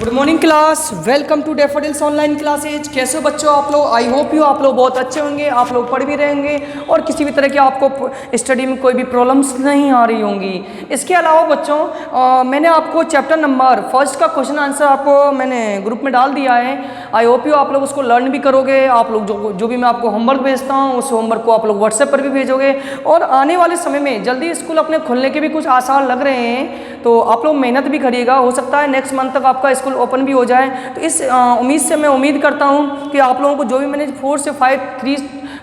Good morning class, welcome to Daffodils online classes. कैसे हो बच्चों आप लोग? आई होप यू आप लोग बहुत अच्छे होंगे, आप लोग पढ़ भी रहे होंगे और किसी भी तरह की आपको स्टडी में कोई भी प्रॉब्लम्स नहीं आ रही होंगी। इसके अलावा बच्चों मैंने आपको चैप्टर नंबर फर्स्ट का क्वेश्चन आंसर आपको मैंने ग्रुप में डाल दिया है। आई होप यू आप लोग उसको लर्न भी करोगे। आप लोग जो भी मैं आपको होमवर्क भेजता हूँ उस होमवर्क को आप लोग व्हाट्सएप पर भी भेजोगे और आने वाले समय में जल्दी स्कूल अपने खुलने के भी कुछ आसार लग रहे हैं, तो आप लोग मेहनत भी करिएगा। हो सकता है नेक्स्ट मंथ तक आपका स्कूल ओपन भी हो जाए। तो इस उम्मीद से मैं उम्मीद करता हूँ कि आप लोगों को जो भी मैंने 4 से 5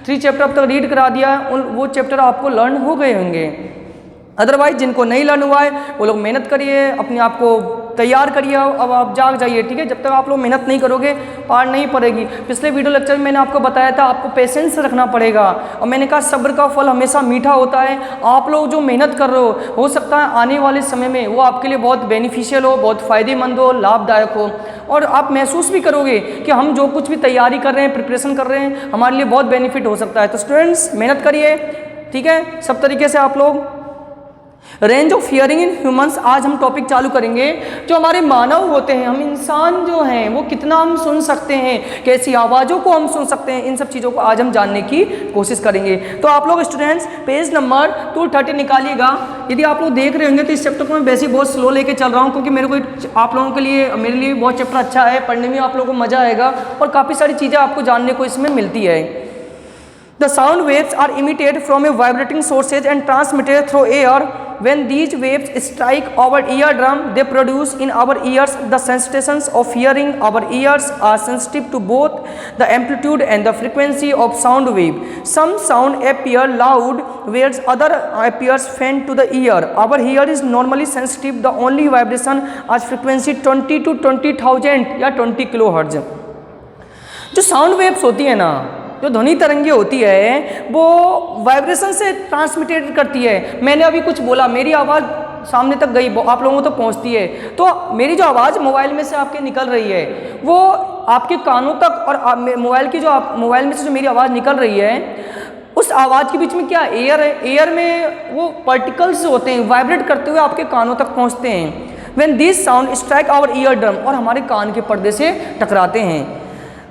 3 चैप्टर अब तक रीड करा दिया है वो चैप्टर आपको लर्न हो गए होंगे। अदरवाइज जिनको नहीं लर्न हुआ है वो लोग मेहनत करिए, अपने आप को तैयार करिए। अब आप जाग जाइए, ठीक है। जब तक आप लोग मेहनत नहीं करोगे पार नहीं पड़ेगी। पिछले वीडियो लेक्चर में मैंने आपको बताया था आपको पेशेंस रखना पड़ेगा और मैंने कहा सब्र का फल हमेशा मीठा होता है। आप लोग जो मेहनत कर रहे हो सकता है आने वाले समय में वो आपके लिए बहुत बेनिफिशियल हो, बहुत फ़ायदेमंद हो, लाभदायक हो और आप महसूस भी करोगे कि हम जो कुछ भी तैयारी कर रहे हैं, प्रिपरेशन कर रहे हैं, हमारे लिए बहुत बेनिफिट हो सकता है। तो स्टूडेंट्स मेहनत करिए, ठीक है, सब तरीके से आप लोग। Range of hearing in humans, आज हम टॉपिक चालू करेंगे। जो हमारे मानव होते हैं, हम इंसान जो हैं वो कितना हम सुन सकते हैं, कैसी आवाज़ों को हम सुन सकते हैं, इन सब चीज़ों को आज हम जानने की कोशिश करेंगे। तो आप लोग स्टूडेंट्स पेज नंबर 230 निकालिएगा। यदि आप लोग देख रहे होंगे तो इस चैप्टर को मैं वैसे ही बहुत स्लो लेके चल रहा हूँ क्योंकि मेरे को आप लोगों के लिए मेरे लिए बहुत चैप्टर अच्छा है, पढ़ने में आप लोगों को मज़ा आएगा और काफ़ी सारी चीज़ें आपको जानने को इसमें मिलती है। The sound waves are emitted from a vibrating sources and transmitted through air. When these waves strike our eardrum, they produce in our ears the sensations of hearing. Our ears are sensitive to both the amplitude and the frequency of sound wave. Some sound appear loud, whereas other appears faint to the ear. Our ear is normally sensitive. The only vibration is frequency 20 to 20,000 या 20 kilohertz. जो sound waves होती है ना, जो ध्वनि तरंगे होती है वो वाइब्रेशन से ट्रांसमिटेड करती है। मैंने अभी कुछ बोला, मेरी आवाज़ सामने तक गई, आप लोगों तक पहुंचती है, तो मेरी जो आवाज़ मोबाइल में से आपके निकल रही है वो आपके कानों तक और मोबाइल में से जो मेरी आवाज़ निकल रही है उस आवाज़ के बीच में क्या एयर है। एयर में वो पार्टिकल्स होते हैं, वाइब्रेट करते हुए आपके कानों तक पहुँचते हैं। When this sound strike our eardrum, और हमारे कान के पर्दे से टकराते हैं।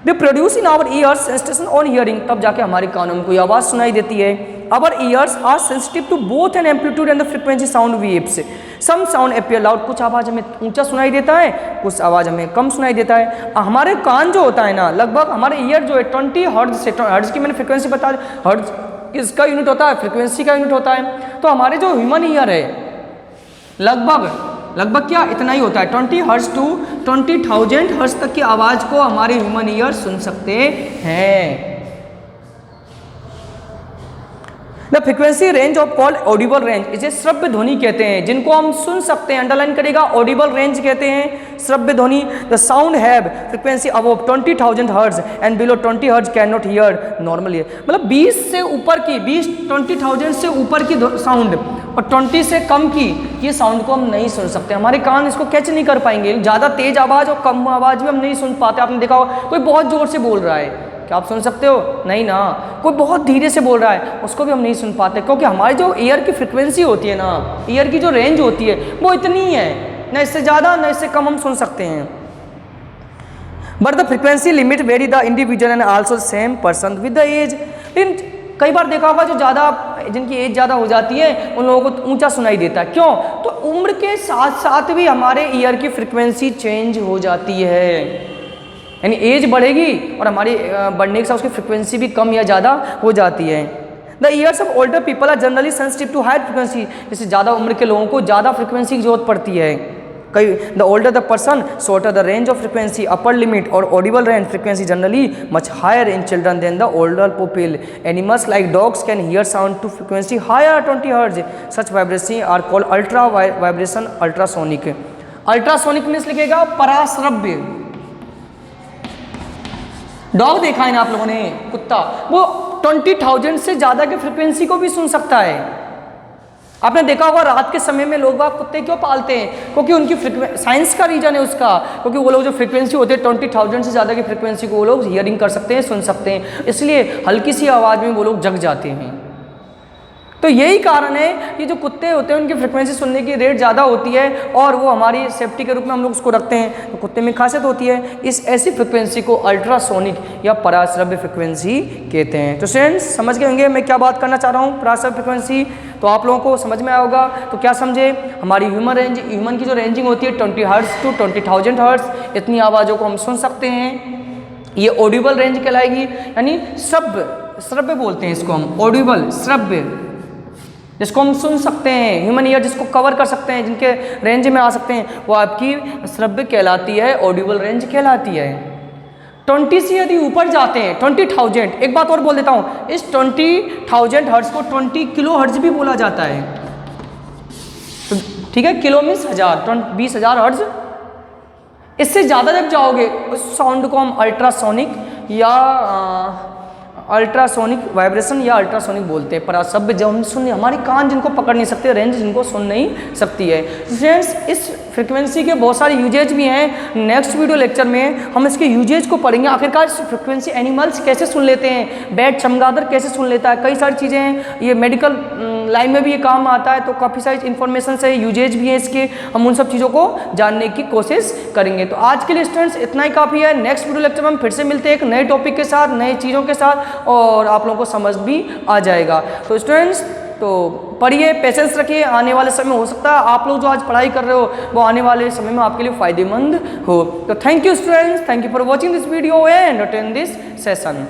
They produce in our ears sensation on hearing, तब जाके हमारे कानों में कोई आवाज़ सुनाई देती है। Our ears are sensitive to both an amplitude and the frequency sound waves. Some sound appear loud, कुछ आवाज़ हमें ऊंचा सुनाई देता है, कुछ आवाज़ हमें कम सुनाई देता है। हमारे कान जो होता है ना, लगभग हमारे ईयर जो है 20 हर्ट्ज से, हर्ट्ज की मैंने फ्रिक्वेंसी बता दी, हर्ट्ज इसका यूनिट होता है, फ्रिक्वेंसी का यूनिट होता है। तो हमारे जो ह्यूमन ईयर है लगभग क्या इतना ही होता है, 20 हर्ट्ज टू 20,000 हर्ट्ज तक की आवाज़ को हमारे ह्यूमन ईयर सुन सकते हैं। The frequency range of called Audible range, इसे श्रव्य ध्वनि कहते हैं, जिनको हम सुन सकते हैं। अंडरलाइन करेगा, ऑडिबल रेंज कहते हैं श्रव्य ध्वनि। The sound have frequency above 20,000 hertz and below 20 hertz can not here normally. मतलब 20 से ऊपर की 20,000 से ऊपर की साउंड और 20 से कम की ये साउंड को हम नहीं सुन सकते, हमारे कान इसको कैच नहीं कर पाएंगे। ज़्यादा तेज आवाज़ और कम आवाज़ भी हम नहीं सुन पाते। आपने देखा होगा कोई बहुत ज़ोर से बोल रहा है, क्या आप सुन सकते हो? नहीं ना। कोई बहुत धीरे से बोल रहा है उसको भी हम नहीं सुन पाते, क्योंकि हमारी जो एयर की फ्रिक्वेंसी होती है ना, एयर की जो रेंज होती है वो इतनी है, ना इससे ज़्यादा ना इससे कम हम सुन सकते हैं। But the frequency limit vary the individual and also same person with the age. लेकिन कई बार देखा होगा जो ज़्यादा जिनकी एज ज़्यादा हो जाती है उन लोगों को ऊंचा सुनाई देता है। क्यों? तो उम्र के साथ साथ भी हमारे ईयर की फ्रिक्वेंसी चेंज हो जाती है, यानी एज बढ़ेगी और हमारी बढ़ने के साथ उसकी फ्रिक्वेंसी भी कम या ज़्यादा हो जाती है। The ears of older people are generally sensitive to high frequency, जैसे ज़्यादा उम्र के लोगों को ज़्यादा फ्रिक्वेंसी की जरूरत पड़ती है। कई the older the person shorter the range of frequency, upper limit और audible range frequency generally much higher in children than the older people. Animals like dogs can hear sound to frequency higher 20 hertz. Such vibration are called ultra vibration ultrasonic. Ultrasonic means लिखेगा पराश्रव्य। Dog देखा है ना आप लोगों ने, कुत्ता, वो 20,000 से ज़्यादा की फ्रिक्वेंसी को भी सुन सकता है। आपने देखा होगा रात के समय में लोग बाग कुत्ते क्यों पालते हैं, क्योंकि उनकी साइंस का रीजन है उसका, क्योंकि वो लोग जो फ्रिक्वेंसी होती है 20,000 से ज़्यादा की फ्रिक्वेंसी को वो लोग हियरिंग कर सकते हैं, सुन सकते हैं, इसलिए हल्की सी आवाज़ में वो लोग जग जाते हैं। तो यही कारण है कि जो कुत्ते होते हैं उनकी फ्रिक्वेंसी सुनने की रेट ज़्यादा होती है और वो हमारी सेफ्टी के रूप में हम लोग उसको रखते हैं। तो कुत्ते में खासियत होती है, इस ऐसी फ्रिक्वेंसी को अल्ट्रासोनिक या पराश्रव्य फ्रिक्वेंसी कहते हैं। तो स्टूडेंट्स समझ गए होंगे मैं क्या बात करना चाह रहा हूँ पराश्रव्य फ्रिक्वेंसी। तो आप लोगों को समझ में आया होगा। तो क्या समझे, हमारी ह्यूमन की जो रेंजिंग होती है 20 हर्ट्ज टू 20,000 हर्ट्ज, इतनी आवाज़ों को हम सुन सकते हैं। ये ऑडिबल रेंज कहलाएगी, यानी श्रव्य बोलते हैं इसको हम, ऑडिबल श्रव्य, जिसको हम सुन सकते हैं, ह्यूमन ईयर जिसको कवर कर सकते हैं, जिनके रेंज में आ सकते हैं, वो आपकी श्रव्य कहलाती है, ऑडिबल रेंज कहलाती है। 20 से यदि ऊपर जाते हैं 20,000, एक बात और बोल देता हूँ, इस 20,000 हर्ट्ज को 20 किलो हर्ट्ज भी बोला जाता है। तो ठीक है, किलो मीन्स 20,000 हर्ट्ज। इससे ज़्यादा जब जाओगे उस साउंड को हम अल्ट्रासोनिक वाइब्रेशन या अल्ट्रासोनिक बोलते हैं। पराश्रव्य जब हम सुन, हमारे कान जिनको पकड़ नहीं सकते, रेंज जिनको सुन नहीं सकती है। फ्रेंड्स इस फ्रिक्वेंसी के बहुत सारे यूजेज भी हैं। नेक्स्ट वीडियो लेक्चर में हम इसके यूजेज को पढ़ेंगे। आखिरकार इस फ्रिक्वेंसी एनिमल्स कैसे सुन लेते हैं, बैट चमगादड़ कैसे सुन लेता है, कई सारी चीज़ें हैं। ये मेडिकल लाइन में भी ये काम आता है। तो काफ़ी सारी इन्फॉर्मेशन है, यूजेज भी हैं इसके, हम उन सब चीज़ों को जानने की कोशिश करेंगे। तो आज के लिए स्टूडेंट्स इतना ही काफ़ी है। नेक्स्ट वीडियो लेक्चर में हम फिर से मिलते हैं एक नए टॉपिक के साथ, नए चीज़ों के साथ, और आप लोगों को समझ भी आ जाएगा। तो स्टूडेंट्स तो पढ़िए, पेशेंस रखिए, आने वाले समय हो सकता है आप लोग जो आज पढ़ाई कर रहे हो वो आने वाले समय में आपके लिए फ़ायदेमंद हो। तो thank you students, thank you for watching this video and attend this session.